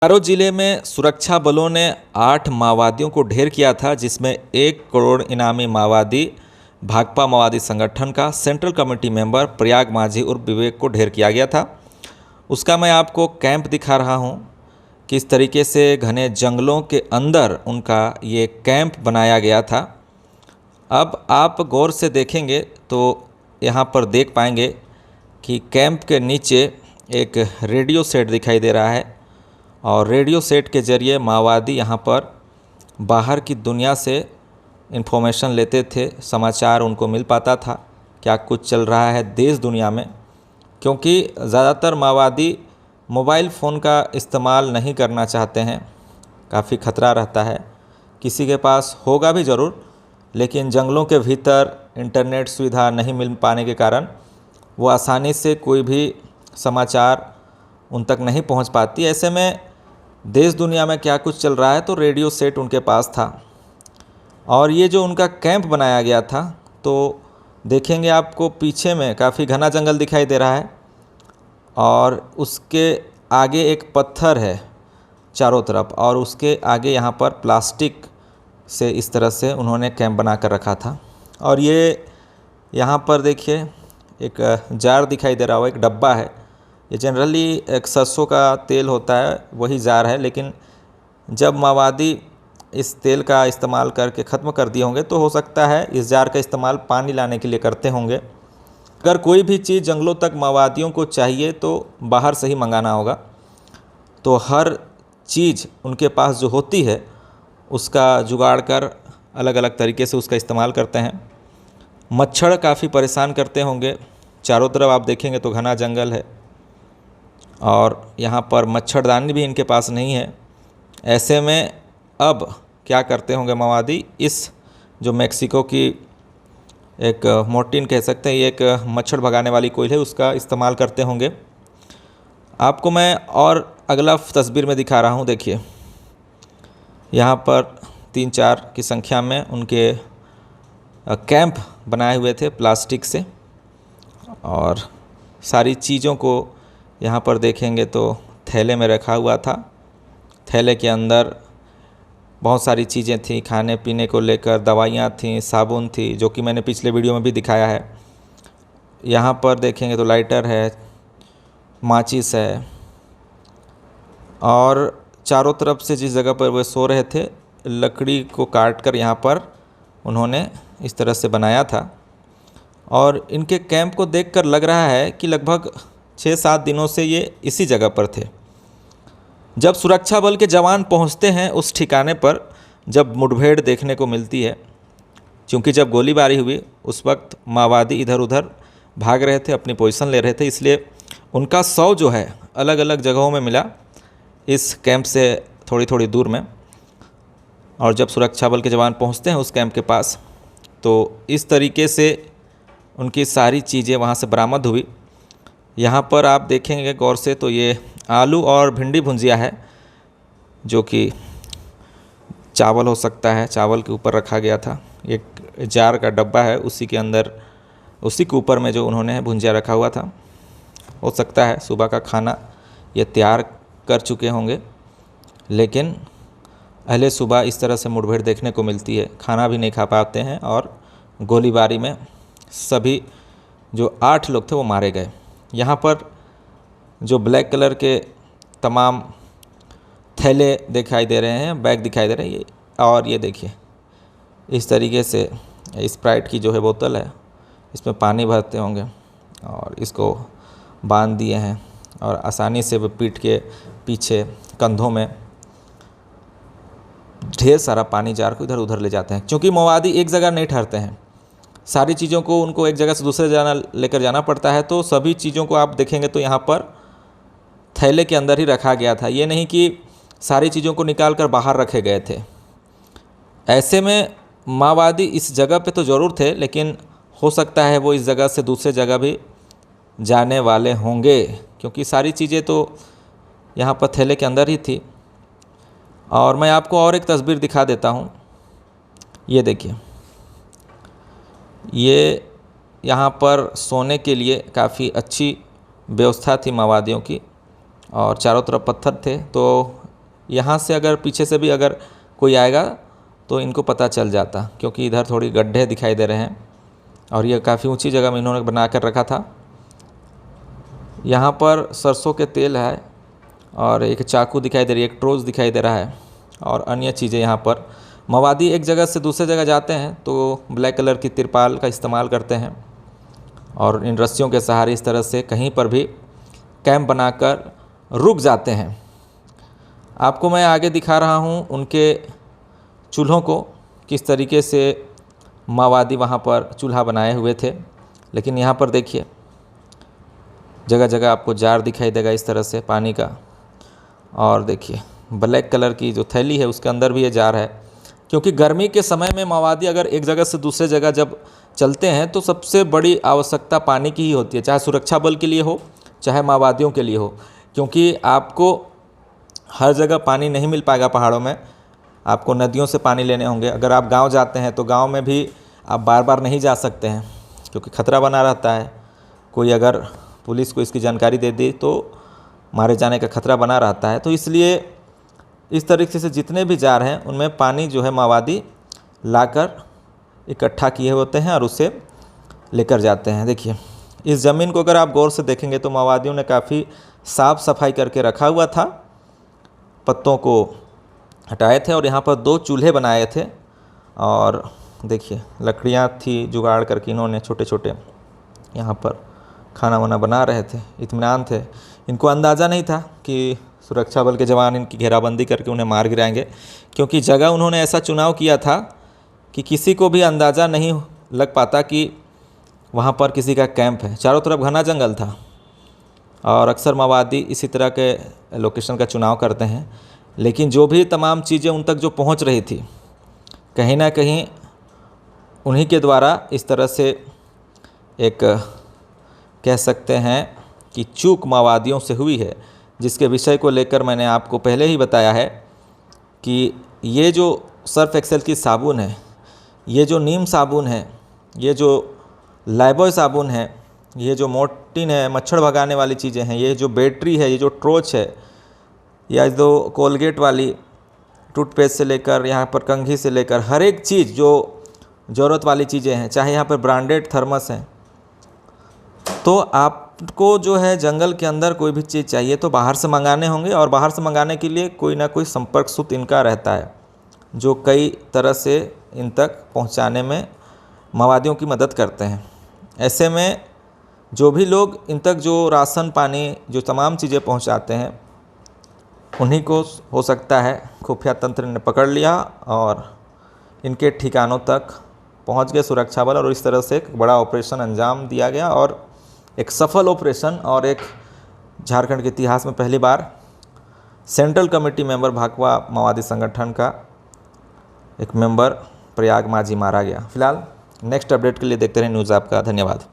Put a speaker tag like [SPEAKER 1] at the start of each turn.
[SPEAKER 1] बोकारो जिले में सुरक्षा बलों ने 8 माओवादियों को ढेर किया था, जिसमें 1 करोड़ इनामी माओवादी भाकपा माओवादी संगठन का सेंट्रल कमेटी मेंबर प्रयाग माझी उर्फ विवेक को ढेर किया गया था। उसका मैं आपको कैंप दिखा रहा हूं, किस तरीके से घने जंगलों के अंदर उनका ये कैंप बनाया गया था। अब आप गौर से देखेंगे तो यहाँ पर देख पाएंगे कि कैंप के नीचे एक रेडियो सेट दिखाई दे रहा है और रेडियो सेट के ज़रिए माओवादी यहाँ पर बाहर की दुनिया से इन्फॉर्मेशन लेते थे। समाचार उनको मिल पाता था क्या कुछ चल रहा है देश दुनिया में, क्योंकि ज़्यादातर माओवादी मोबाइल फ़ोन का इस्तेमाल नहीं करना चाहते हैं। काफ़ी ख़तरा रहता है, किसी के पास होगा भी ज़रूर, लेकिन जंगलों के भीतर इंटरनेट सुविधा नहीं मिल पाने के कारण वो आसानी से कोई भी समाचार उन तक नहीं पहुंच पाती। ऐसे में देश दुनिया में क्या कुछ चल रहा है तो रेडियो सेट उनके पास था। और ये जो उनका कैंप बनाया गया था, तो देखेंगे आपको पीछे में काफ़ी घना जंगल दिखाई दे रहा है और उसके आगे एक पत्थर है चारों तरफ, और उसके आगे यहाँ पर प्लास्टिक से इस तरह से उन्होंने कैंप बना कर रखा था। और ये यहाँ पर देखिए एक जार दिखाई दे रहा हो, एक डब्बा है। ये जनरली एक सरसों का तेल होता है, वही जार है, लेकिन जब माओवादी इस तेल का इस्तेमाल करके ख़त्म कर दिए होंगे तो हो सकता है इस जार का इस्तेमाल पानी लाने के लिए करते होंगे। अगर कोई भी चीज़ जंगलों तक माओवादियों को चाहिए तो बाहर से ही मंगाना होगा, तो हर चीज़ उनके पास जो होती है उसका जुगाड़ कर अलग अलग तरीके से उसका इस्तेमाल करते हैं। मच्छर काफ़ी परेशान करते होंगे, चारों तरफ आप देखेंगे तो घना जंगल है और यहाँ पर मच्छरदानी भी इनके पास नहीं है। ऐसे में अब क्या करते होंगे माओवादी, इस जो मैक्सिको की एक मोर्टीन कह सकते हैं, ये एक मच्छर भगाने वाली कोयल है, उसका इस्तेमाल करते होंगे। आपको मैं और अगला तस्वीर में दिखा रहा हूँ। देखिए यहाँ पर 3-4 की संख्या में उनके कैंप बनाए हुए थे प्लास्टिक से, और सारी चीज़ों को यहाँ पर देखेंगे तो थैले में रखा हुआ था। थैले के अंदर बहुत सारी चीज़ें थी, खाने पीने को लेकर दवाइयाँ थीं, साबुन थी, जो कि मैंने पिछले वीडियो में भी दिखाया है। यहाँ पर देखेंगे तो लाइटर है, माचिस है, और चारों तरफ से जिस जगह पर वे सो रहे थे लकड़ी को काट कर यहाँ पर उन्होंने इस तरह से बनाया था। और इनके कैंप को देखकर लग रहा है कि लगभग 6-7 दिनों से ये इसी जगह पर थे। जब सुरक्षा बल के जवान पहुंचते हैं उस ठिकाने पर, जब मुठभेड़ देखने को मिलती है, क्योंकि जब गोलीबारी हुई उस वक्त माओवादी इधर उधर भाग रहे थे, अपनी पोजीशन ले रहे थे, इसलिए उनका शव जो है अलग अलग जगहों में मिला इस कैंप से थोड़ी थोड़ी दूर में। और जब सुरक्षा बल के जवान पहुंचते हैं उस कैंप के पास, तो इस तरीके से उनकी सारी चीज़ें वहाँ से बरामद हुई। यहाँ पर आप देखेंगे गौर से तो ये आलू और भिंडी भुंजिया है, जो कि चावल हो सकता है, चावल के ऊपर रखा गया था। एक जार का डब्बा है, उसी के अंदर उसी के ऊपर में जो उन्होंने भुंजिया रखा हुआ था। हो सकता है सुबह का खाना ये तैयार कर चुके होंगे, लेकिन अहले सुबह इस तरह से मुठभेड़ देखने को मिलती है, खाना भी नहीं खा पाते हैं और गोलीबारी में सभी जो 8 लोग थे वो मारे गए। यहाँ पर जो ब्लैक कलर के तमाम थैले दिखाई दे रहे हैं, बैग दिखाई दे रहे हैं, और ये देखिए इस तरीके से स्प्राइट की जो है बोतल है, इसमें पानी भरते होंगे और इसको बांध दिए हैं और आसानी से वो पीठ के पीछे कंधों में ढेर सारा पानी जार को इधर उधर ले जाते हैं। क्योंकि माओवादी एक जगह नहीं ठहरते हैं, सारी चीज़ों को उनको एक जगह से दूसरे जगह लेकर जाना पड़ता है, तो सभी चीज़ों को आप देखेंगे तो यहाँ पर थैले के अंदर ही रखा गया था। ये नहीं कि सारी चीज़ों को निकाल कर बाहर रखे गए थे। ऐसे में माओवादी इस जगह पे तो ज़रूर थे, लेकिन हो सकता है वो इस जगह से दूसरे जगह भी जाने वाले होंगे, क्योंकि सारी चीज़ें तो यहाँ पर थैले के अंदर ही थी। और मैं आपको और एक तस्वीर दिखा देता हूँ। ये देखिए, ये यहाँ पर सोने के लिए काफ़ी अच्छी व्यवस्था थी माओवादियों की, और चारों तरफ पत्थर थे, तो यहाँ से अगर पीछे से भी अगर कोई आएगा तो इनको पता चल जाता, क्योंकि इधर थोड़ी गड्ढे दिखाई दे रहे हैं और ये काफ़ी ऊंची जगह में इन्होंने बना कर रखा था। यहाँ पर सरसों के तेल है और एक चाकू दिखाई दे रही है, एक ट्रोज दिखाई दे रहा है और अन्य चीज़ें। यहाँ पर माओवादी एक जगह से दूसरे जगह जाते हैं तो ब्लैक कलर की तिरपाल का इस्तेमाल करते हैं और इन रस्सियों के सहारे इस तरह से कहीं पर भी कैंप बनाकर रुक जाते हैं। आपको मैं आगे दिखा रहा हूँ उनके चूल्हों को, किस तरीके से माओवादी वहाँ पर चूल्हा बनाए हुए थे। लेकिन यहाँ पर देखिए जगह जगह आपको जार दिखाई देगा इस तरह से पानी का, और देखिए ब्लैक कलर की जो थैली है उसके अंदर भी ये जार है, क्योंकि गर्मी के समय में माओवादी अगर एक जगह से दूसरे जगह जब चलते हैं तो सबसे बड़ी आवश्यकता पानी की ही होती है, चाहे सुरक्षा बल के लिए हो चाहे माओवादियों के लिए हो, क्योंकि आपको हर जगह पानी नहीं मिल पाएगा। पहाड़ों में आपको नदियों से पानी लेने होंगे। अगर आप गांव जाते हैं तो गांव में भी आप बार बार नहीं जा सकते हैं क्योंकि खतरा बना रहता है। कोई अगर पुलिस को इसकी जानकारी दे दी तो मारे जाने का खतरा बना रहता है। तो इसलिए इस तरीके से जितने भी जार हैं उनमें पानी जो है माओवादी लाकर इकट्ठा किए होते हैं और उसे लेकर जाते हैं। देखिए इस ज़मीन को अगर आप गौर से देखेंगे तो माओवादियों ने काफ़ी साफ़ सफाई करके रखा हुआ था, पत्तों को हटाए थे और यहाँ पर 2 चूल्हे बनाए थे और देखिए लकड़ियाँ थी जुगाड़ करके इन्होंने छोटे छोटे यहाँ पर खाना वाना बना रहे थे, इत्मीनान थे। इनको अंदाज़ा नहीं था कि सुरक्षा बल के जवान इनकी घेराबंदी करके उन्हें मार गिराएंगे, क्योंकि जगह उन्होंने ऐसा चुनाव किया था कि किसी को भी अंदाज़ा नहीं लग पाता कि वहाँ पर किसी का कैंप है। चारों तरफ घना जंगल था और अक्सर माओवादी इसी तरह के लोकेशन का चुनाव करते हैं। लेकिन जो भी तमाम चीज़ें उन तक जो पहुँच रही थी कहीं ना कहीं उन्हीं के द्वारा इस तरह से एक कह सकते हैं कि चूक माओवादियों से हुई है, जिसके विषय को लेकर मैंने आपको पहले ही बताया है कि ये जो सर्फ एक्सेल की साबुन है, ये जो नीम साबुन है, ये जो लाइबॉय साबुन है, ये जो मोर्टीन है मच्छर भगाने वाली चीज़ें हैं, ये जो बैटरी है, ये जो टॉर्च है, या जो कोलगेट वाली टूथपेस्ट से लेकर यहाँ पर कंघी से लेकर हर एक चीज़ जो ज़रूरत वाली चीज़ें हैं, चाहे यहाँ पर ब्रांडेड थर्मस हैं। तो आपको जो है जंगल के अंदर कोई भी चीज़ चाहिए तो बाहर से मंगाने होंगे, और बाहर से मंगाने के लिए कोई ना कोई संपर्क सूत्र इनका रहता है जो कई तरह से इन तक पहुंचाने में माओवादियों की मदद करते हैं। ऐसे में जो भी लोग इन तक जो राशन पानी जो तमाम चीज़ें पहुंचाते हैं उन्हीं को हो सकता है खुफिया तंत्र ने पकड़ लिया और इनके ठिकानों तक पहुंच गए सुरक्षा बल, और इस तरह से एक बड़ा ऑपरेशन अंजाम दिया गया और एक सफल ऑपरेशन, और एक झारखंड के इतिहास में पहली बार सेंट्रल कमेटी मेंबर भाकपा माओवादी संगठन का एक मेंबर प्रयाग माझी मारा गया। फिलहाल नेक्स्ट अपडेट के लिए देखते रहें न्यूज़ आपका। धन्यवाद।